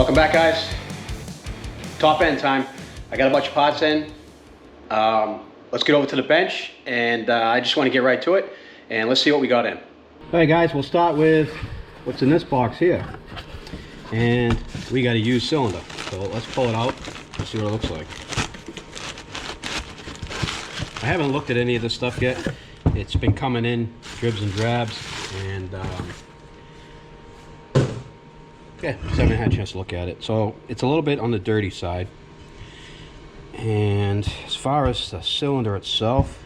Welcome back, guys. Top end time. I got a bunch of parts in. Let's get over to the bench, and I just want to get right to it, and let's see what we got in. All right, guys, we'll start with what's in this box here. And we got a used cylinder. So let's pull it out and see what it looks like. I haven't looked at any of this stuff yet. It's been coming in dribs and drabs, and yeah, just haven't had a chance to look at it. So it's a little bit on the dirty side. And as far as the cylinder itself,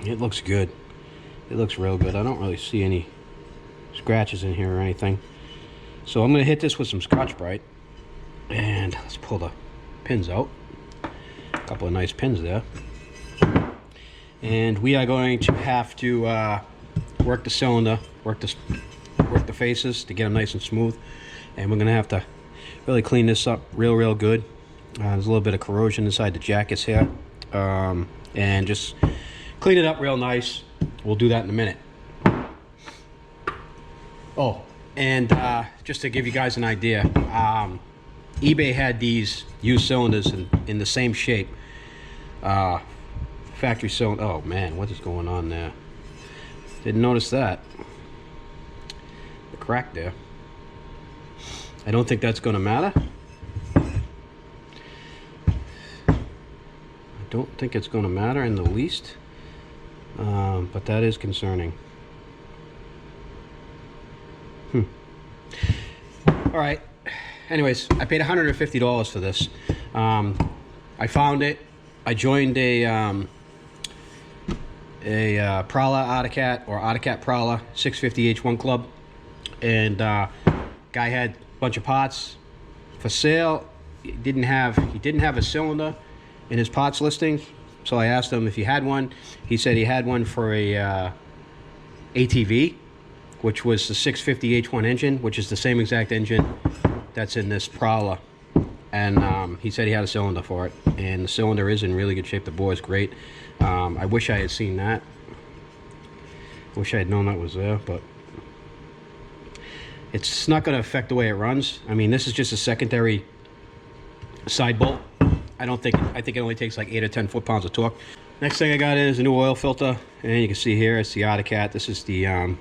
it looks good. It looks real good. I don't really see any scratches in here or anything. So I'm going to hit this with some Scotch-Brite. And let's pull the pins out. A couple of nice pins there. And we are going to have to work the cylinder, work the faces to get them nice and smooth. And we're going to have to really clean this up real good. There's a little bit of corrosion inside the jackets here. And just clean it up real nice. We'll do that in a minute. Oh, and just to give you guys an idea, eBay had these used cylinders in the same shape. Factory cylinder. Oh man, what is going on there? Didn't notice that. The crack there. I don't think that's going to matter. I don't think it's going to matter in the least. But that is concerning. Alright. Anyways, I paid $150 for this. I found it. I joined a Prowler Autocat, or Autocat Prowler 650H1 club. And guy had a bunch of parts for sale. He didn't have a cylinder in his parts listings, so I asked him if he had one. He said he had one for a ATV, which was the 650H1 engine, which is the same exact engine that's in this Prowler. And he said he had a cylinder for it, and the cylinder is in really good shape. The bore is great. I wish I had seen that. Wish I had known that was there, but it's not going to affect the way it runs. I mean, this is just a secondary side bolt. I think it only takes like 8 or 10 foot-pounds of torque. Next thing I got is a new oil filter, and you can see here it's the Autocat. This is the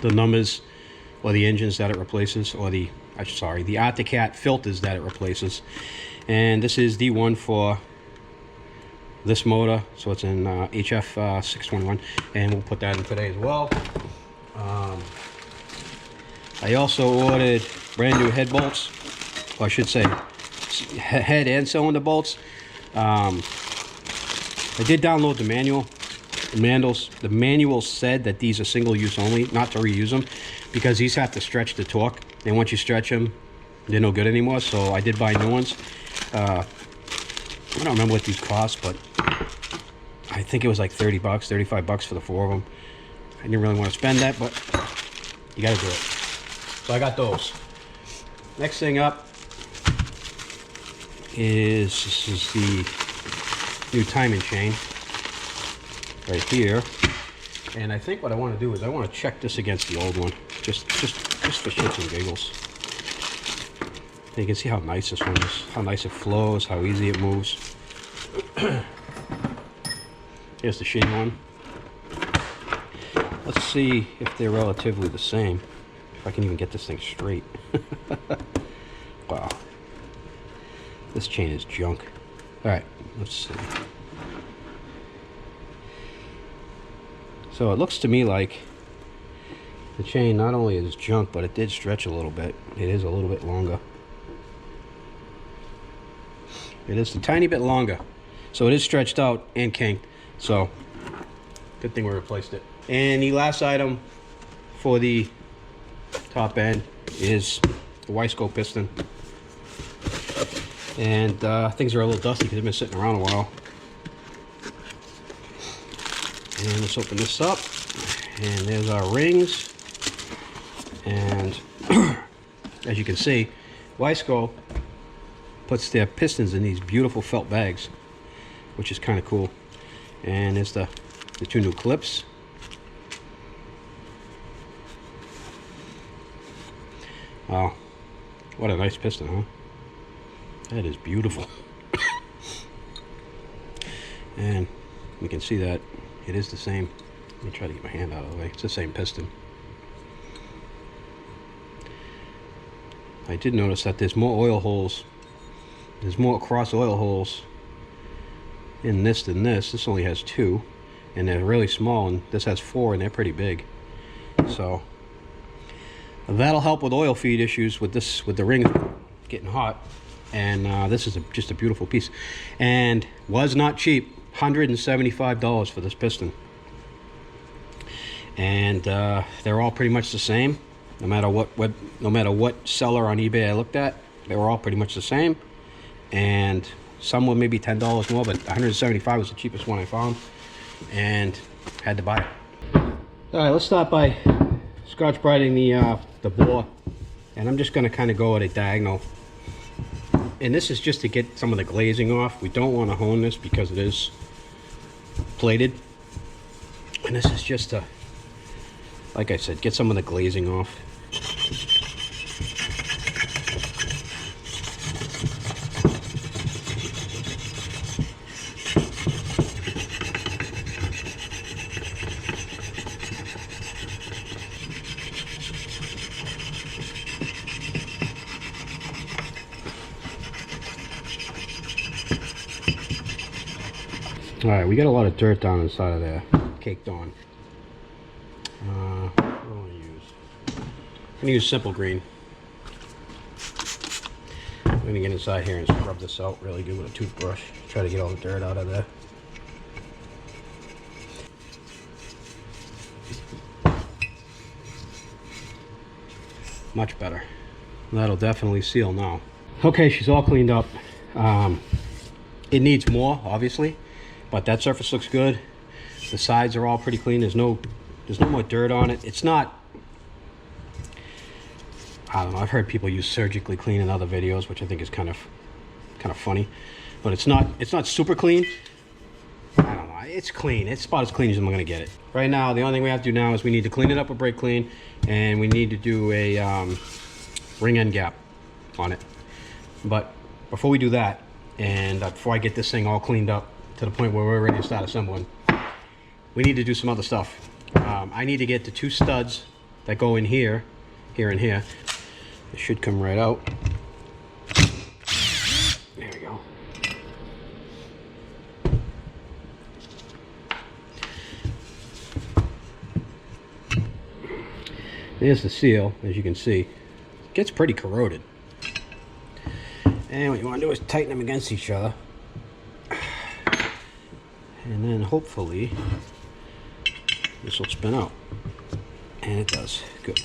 numbers or the engines that it replaces, or the Autocat filters that it replaces. And this is the one for this motor, so it's in HF 621, and we'll put that in today as well. I also ordered brand new head bolts, or I should say head and cylinder bolts. I did download the manual. The manual said that these are single use only, not to reuse them, because these have to stretch the torque, and once you stretch them, they're no good anymore. So I did buy new ones. I don't remember what these cost, but I think it was like 30 bucks, 35 bucks for the 4 of them. I didn't really want to spend that, but you got to do it. So I got those. Next thing up is, this is the new timing chain right here. And I think what I want to do is I want to check this against the old one, just for shits and giggles. And you can see how nice this one is, how nice it flows, how easy it moves. Here's the shitty one. Let's see if they're relatively the same. If I can even get this thing straight. Wow. This chain is junk. Alright, let's see. So it looks to me like the chain not only is junk, but it did stretch a little bit. It is a little bit longer. It is a tiny bit longer. So it is stretched out and kinked. So good thing we replaced it. And the last item for the top end is the Wiseco piston. And things are a little dusty because they've been sitting around a while. And let's open this up. And there's our rings. And as you can see, Wiseco puts their pistons in these beautiful felt bags, which is kind of cool. And there's the 2 new clips. Wow, what a nice piston, huh? That is beautiful. And you can see that it is the same. Let me try to get my hand out of the way. It's the same piston. I did notice that there's more oil holes. There's more cross oil holes in this than this. This only has 2, and they're really small, and this has 4, and they're pretty big. So that'll help with oil feed issues with this, with the rings getting hot. And this is just a beautiful piece, and was not cheap. $175 for this piston, and they're all pretty much the same. No matter what seller on eBay I looked at, they were all pretty much the same. And some were maybe $10 more, but 175 was the cheapest one I found, and had to buy it. All right, let's start by scotch brighting the bore, and I'm just going to kind of go at a diagonal. And this is just to get some of the glazing off. We don't want to hone this because it is plated, and this is just to, like I said, get some of the glazing off. All right, we got a lot of dirt down inside of there, caked on. What do I want to use? I'm gonna use simple green. I'm gonna get inside here and scrub this out really good with a toothbrush. Try to get all the dirt out of there. Much better. That'll definitely seal now. Okay, she's all cleaned up. It needs more, obviously, but that surface looks good. The sides are all pretty clean. There's no more dirt on it. It's not, I don't know, I've heard people use surgically clean in other videos, which I think is kind of funny, but it's not super clean. I don't know, it's clean. It's about as clean as I'm gonna get it. Right now, the only thing we have to do now is we need to clean it up with brake clean, and we need to do a ring end gap on it. But before we do that, and before I get this thing all cleaned up to the point where we're ready to start assembling, we need to do some other stuff. I need to get the 2 studs that go in here, and here. It should come right out. There we go. There's the seal, as you can see. It gets pretty corroded. And what you want to do is tighten them against each other. And then hopefully this will spin out. And it does. Good.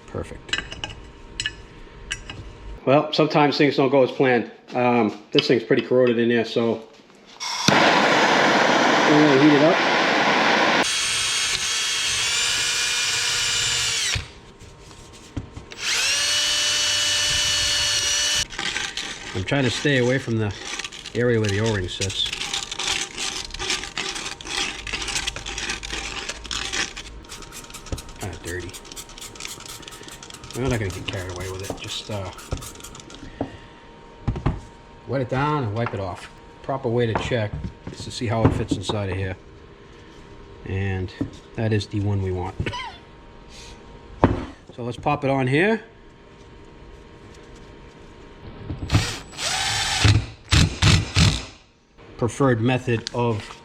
Perfect. Well, sometimes things don't go as planned. This thing's pretty corroded in there, so I'm going to heat it up. I'm trying to stay away from the area where the O-ring sits. Kind of dirty. I'm not going to get carried away with it. Just wet it down and wipe it off. Proper way to check is to see how it fits inside of here. And that is the one we want. So let's pop it on here. Preferred method of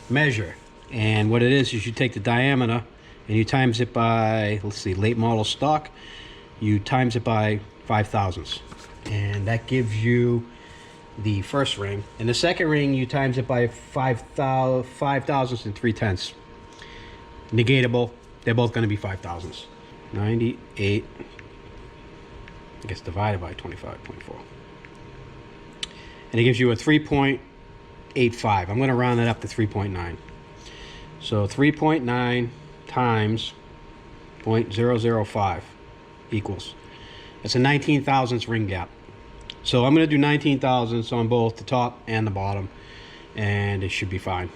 measure, and what it is you take the diameter and you times it by, let's see, late model stock, you times it by 5 thousandths, and that gives you the first ring. And the second ring you times it by 5 thousandths and 3/10. Negatable, they're both going to be 5 thousandths. 98, I guess, divided by 25.4. And it gives you a 3.85. I'm going to round that up to 3.9. So 3.9 times 0.005 equals. It's a 19 thousandths ring gap. So I'm going to do 19 thousandths on both the top and the bottom, and it should be fine.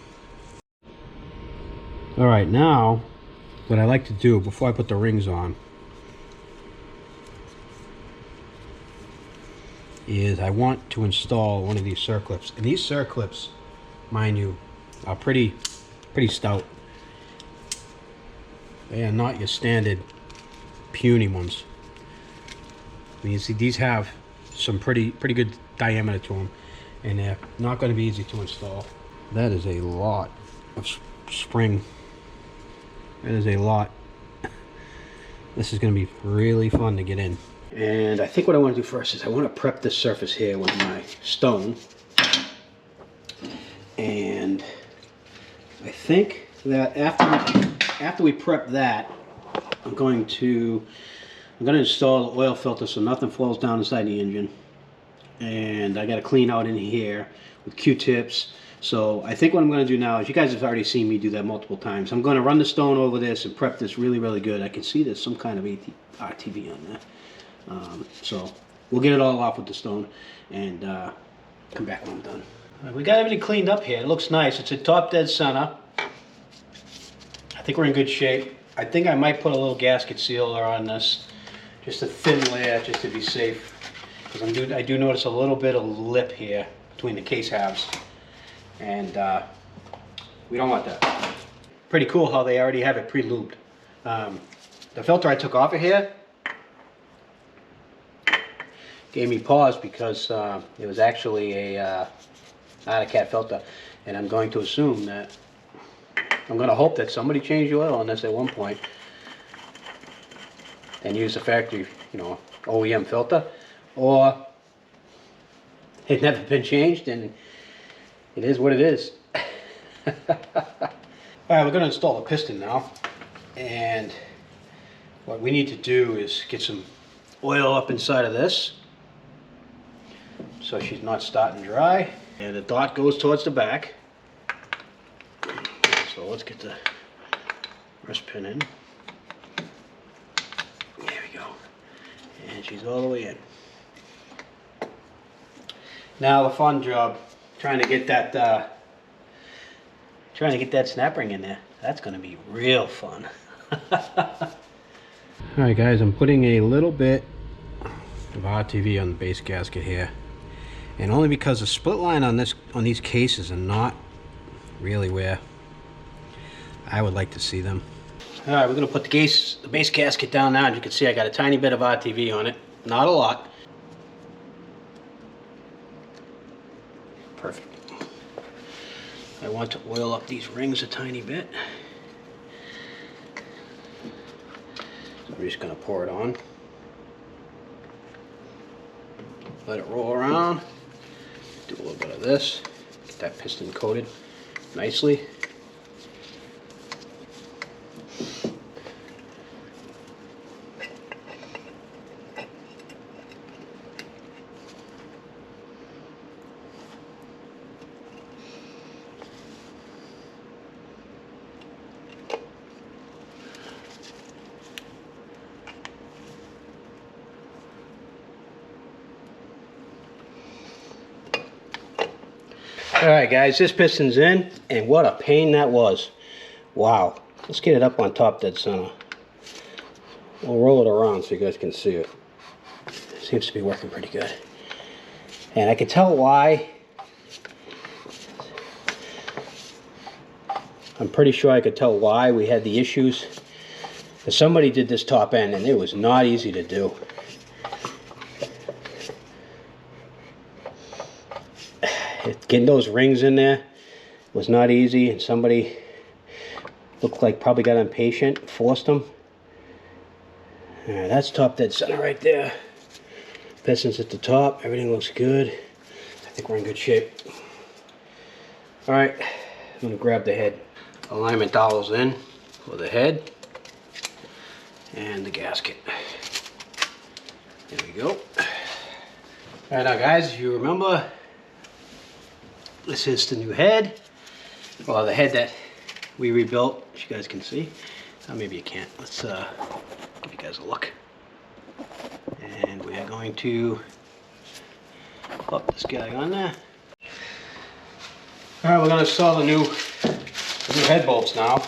All right, now what I like to do before I put the rings on is I want to install one of these circlips. And these circlips, mind you, are pretty stout. They are not your standard puny ones. I mean, you see, these have some pretty good diameter to them, and they're not going to be easy to install. That is a lot of spring. That is a lot. This is going to be really fun to get in. And I think what I want to do first is I want to prep this surface here with my stone. And I think that after we prep that, I'm going to install the oil filter so nothing falls down inside the engine. And I got to clean out in here with Q-tips. So I think what I'm going to do now is, you guys have already seen me do that multiple times. I'm going to run the stone over this and prep this really good. I can see there's some kind of RTV on there. So we'll get it all off with the stone and come back when I'm done. We got everything cleaned up here. It looks nice. It's a top dead center. I think we're in good shape. I think I might put a little gasket sealer on this, just a thin layer, just to be safe. Because I do notice a little bit of lip here between the case halves, and we don't want that. Pretty cool how they already have it pre-lubed. The filter I took off of here gave me pause because it was actually a Cat filter, and I'm going to assume that, I'm going to hope that somebody changed the oil on this at one point and used the factory, OEM filter, or it's never been changed and it is what it is. Alright, we're going to install the piston now, and what we need to do is get some oil up inside of this so she's not starting dry, and the dot goes towards the back. So let's get the wrist pin in. There we go. And she's all the way in. Now the fun job, trying to get that snap ring in there. That's going to be real fun. Alright guys, I'm putting a little bit of RTV on the base gasket here. And only because the split line on these cases are not really where I would like to see them. Alright, we're going to put the base gasket down now. As you can see, I got a tiny bit of RTV on it. Not a lot. Perfect. I want to oil up these rings a tiny bit. So I'm just going to pour it on. Let it roll around. Do a little bit of this. Get that piston coated nicely. Alright guys, this piston's in, and what a pain that was. Wow. Let's get it up on top dead center. We'll roll it around so you guys can see it. Seems to be working pretty good. And I can tell why. I'm pretty sure I could tell why we had the issues. Because somebody did this top end and it was not easy to do. Getting those rings in there was not easy, and somebody looked like probably got impatient, forced them. Alright, that's top dead center right there. Pistons at the top, everything looks good. I think we're in good shape. Alright, I'm going to grab the head. Alignment dowels in for the head and the gasket. There we go. Alright, now guys, if you remember, this is the new head, well, the head that we rebuilt, as you guys can see. Maybe you can't. Let's give you guys a look. And we are going to pop this guy on there. All right, we're going to install the new head bolts now.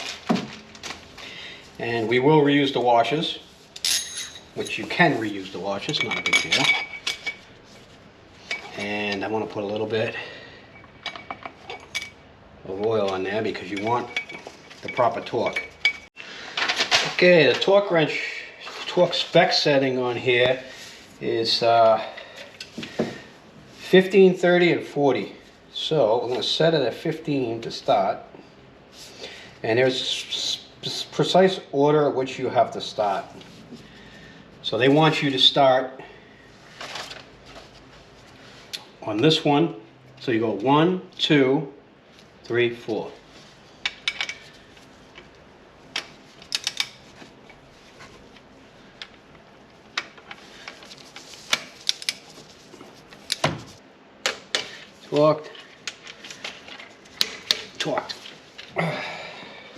And we will reuse the washers, which you can reuse the washers, not a big deal. And I want to put a little bit of oil on there because you want the proper torque. Okay, the torque wrench, torque spec setting on here is 15, 30, and 40. So we're going to set it at 15 to start. And there's precise order at which you have to start. So they want you to start on this one. So you go 1, 2, 3, 4. Torqued.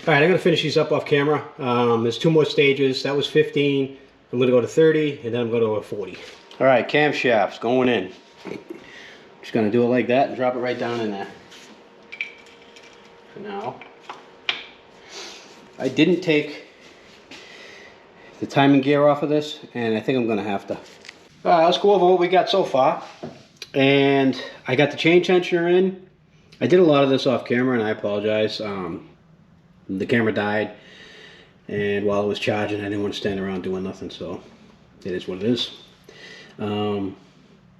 All right, I'm gonna finish these up off camera. There's 2 more stages. That was 15. I'm gonna go to 30, and then I'm gonna go to 40. All right, camshafts going in. Just gonna do it like that and drop it right down in there. For now. I didn't take the timing gear off of this, and I think I'm gonna have to. All right, let's go over what we got so far. And I got the chain tensioner in. I did a lot of this off camera, and I apologize. The camera died, and while it was charging, I didn't want to stand around doing nothing, so it is what it is.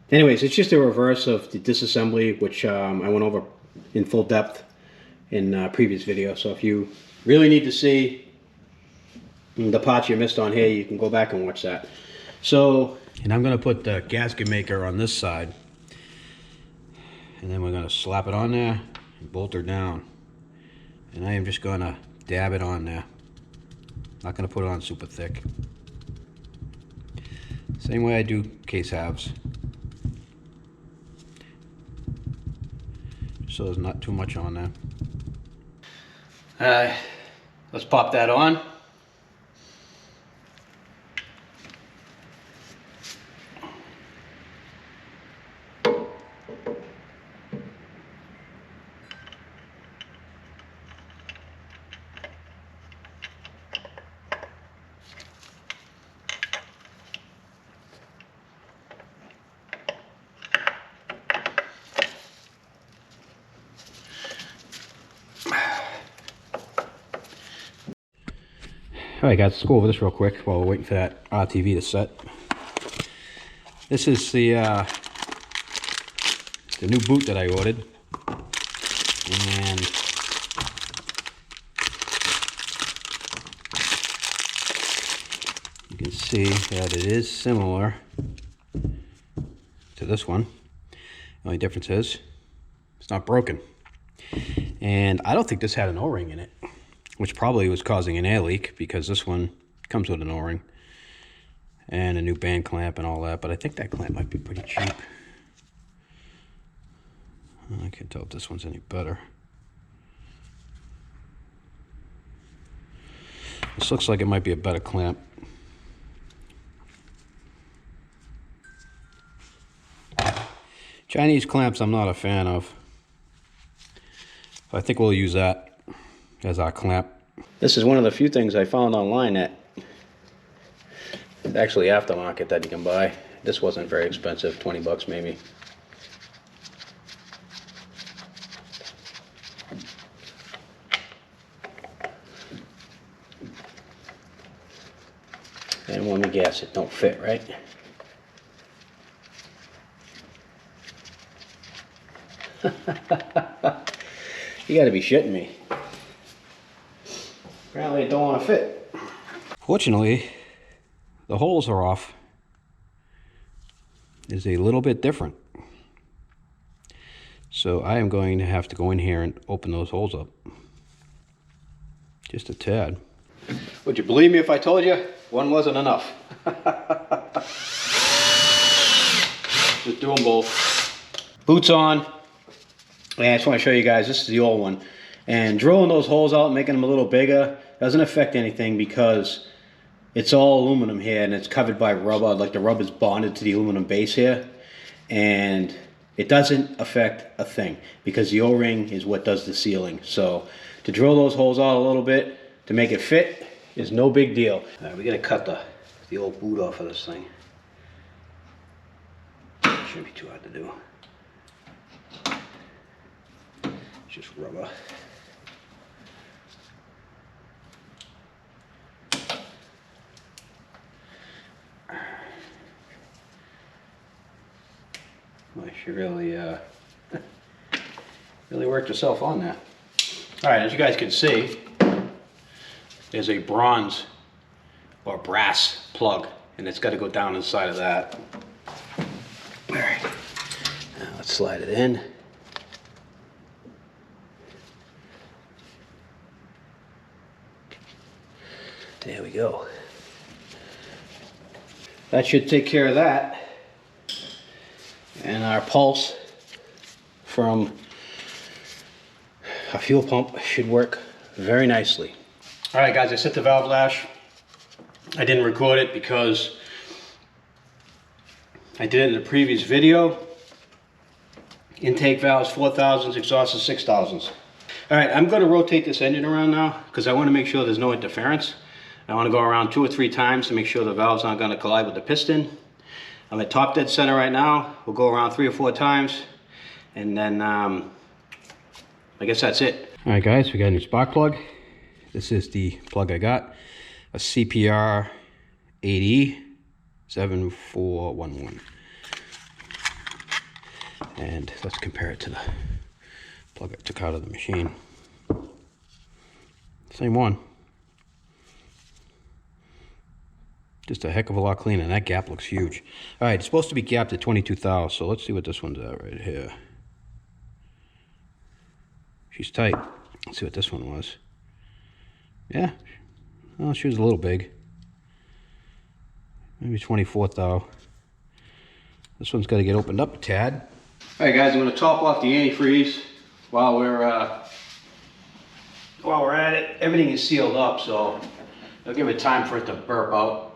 Anyways, it's just a reverse of the disassembly, which I went over in full depth in previous video. So if you really need to see the parts you missed on here, you can go back and watch that. So, and I'm going to put the gasket maker on this side, and then we're going to slap it on there and bolt her down. And I am just going to dab it on there. Not going to put it on super thick. Same way I do case halves. So there's not too much on there. Alright, let's pop that on. Alright guys, let's go over this real quick while we're waiting for that RTV to set. This is the new boot that I ordered. And you can see that it is similar to this one. The only difference is it's not broken. And I don't think this had an O-ring in it, which probably was causing an air leak because this one comes with an O-ring and a new band clamp and all that, but I think that clamp might be pretty cheap. I can't tell if this one's any better. This looks like it might be a better clamp. Chinese clamps I'm not a fan of. So I think we'll use that as our clamp. This is one of the few things I found online that actually aftermarket that you can buy. This wasn't very expensive, 20 bucks maybe. And when we gas it, don't fit, right? You gotta be shitting me. Apparently it don't want to fit. Fortunately, the holes are off. Is a little bit different. So I am going to have to go in here and open those holes up. Just a tad. Would you believe me if I told you one wasn't enough? Just do them both. Boots on. And I just want to show you guys, this is the old one. And drilling those holes out, making them a little bigger, doesn't affect anything because it's all aluminum here and it's covered by rubber. Like the rubber is bonded to the aluminum base here. And it doesn't affect a thing because the O-ring is what does the sealing. So to drill those holes out a little bit to make it fit, is no big deal. All right, we gotta cut the old boot off of this thing. Shouldn't be too hard to do. Just rubber. Well, she really, really worked herself on that. All right, as you guys can see, there's a bronze or brass plug, and it's got to go down inside of that. All right, now let's slide it in. There we go. That should take care of that. And our pulse from our fuel pump should work very nicely. All right, guys, I set the valve lash. I didn't record it because I did it in the previous video. Intake valves 4,000s, exhaust is 6,000s. All right, I'm going to rotate this engine around now because I want to make sure there's no interference. I want to go around 2 or 3 times to make sure the valves aren't going to collide with the piston. I'm at top dead center right now. We'll go around 3 or 4 times, and then I guess that's it. All right, guys, we got a new spark plug. This is the plug I got, a CPR 8E 7411. And let's compare it to the plug I took out of the machine. Same one. Just a heck of a lot cleaner, and that gap looks huge. All right, it's supposed to be gapped at 22 thou, so let's see what this one's at right here. She's tight. Let's see what this one was. Yeah, well, she was a little big. Maybe 24 thou. This one's got to get opened up a tad. All right, guys, I'm going to top off the antifreeze while we're at it. Everything is sealed up, so I'll give it time for it to burp out.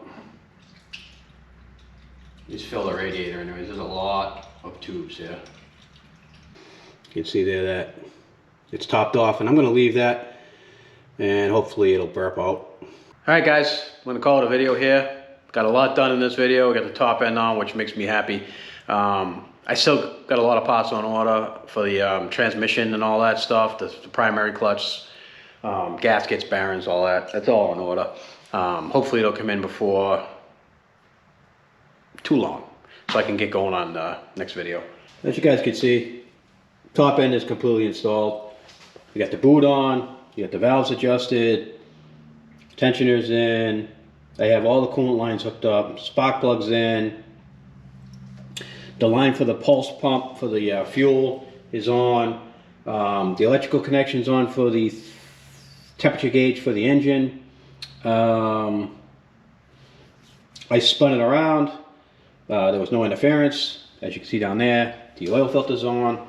Just fill the radiator anyways. There's a lot of tubes here. You can see there that it's topped off, and I'm going to leave that, and hopefully it'll burp out. All right, guys, I'm going to call it a video here. Got a lot done in this video. We got the top end on, which makes me happy. I still got a lot of parts on order for the transmission and all that stuff, the primary clutch, gaskets, bearings, all that. That's all on order. Hopefully it'll come in before too long, so I can get going on the next video. As you guys can see, top end is completely installed. We got the boot on, you got the valves adjusted, tensioners in, I have all the coolant lines hooked up, spark plugs in, the line for the pulse pump for the fuel is on, the electrical connection's on for the temperature gauge for the engine. I spun it around. There was no interference, as you can see down there. The oil filter's on.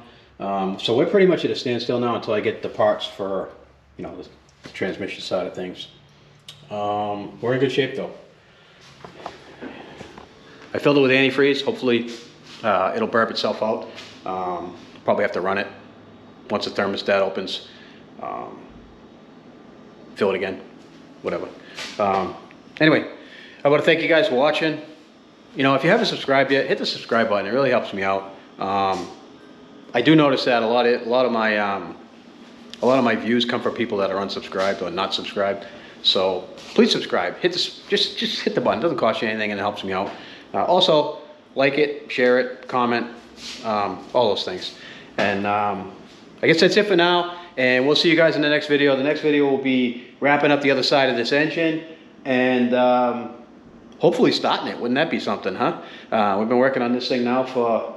So we're pretty much at a standstill now until I get the parts for, you know, the transmission side of things. We're in good shape though. I filled it with antifreeze. Hopefully it'll burp itself out. Probably have to run it once the thermostat opens. Fill it again, whatever. Anyway, I want to thank you guys for watching. You know, if you haven't subscribed yet, hit the subscribe button. It really helps me out. I do notice that a lot of my views come from people that are unsubscribed or not subscribed. So please subscribe. Hit this, just hit the button. It doesn't cost you anything, and it helps me out. Also, like it, share it, comment, all those things. And I guess that's it for now. And we'll see you guys in the next video. The next video will be wrapping up the other side of this engine and hopefully starting it. Wouldn't that be something, huh? We've been working on this thing now for,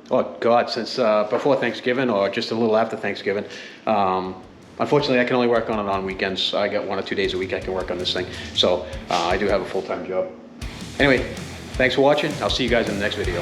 oh God, since before Thanksgiving or just a little after Thanksgiving. Unfortunately, I can only work on it on weekends. I got 1 or 2 days a week I can work on this thing. So I do have a full-time job. Anyway, thanks for watching. I'll see you guys in the next video.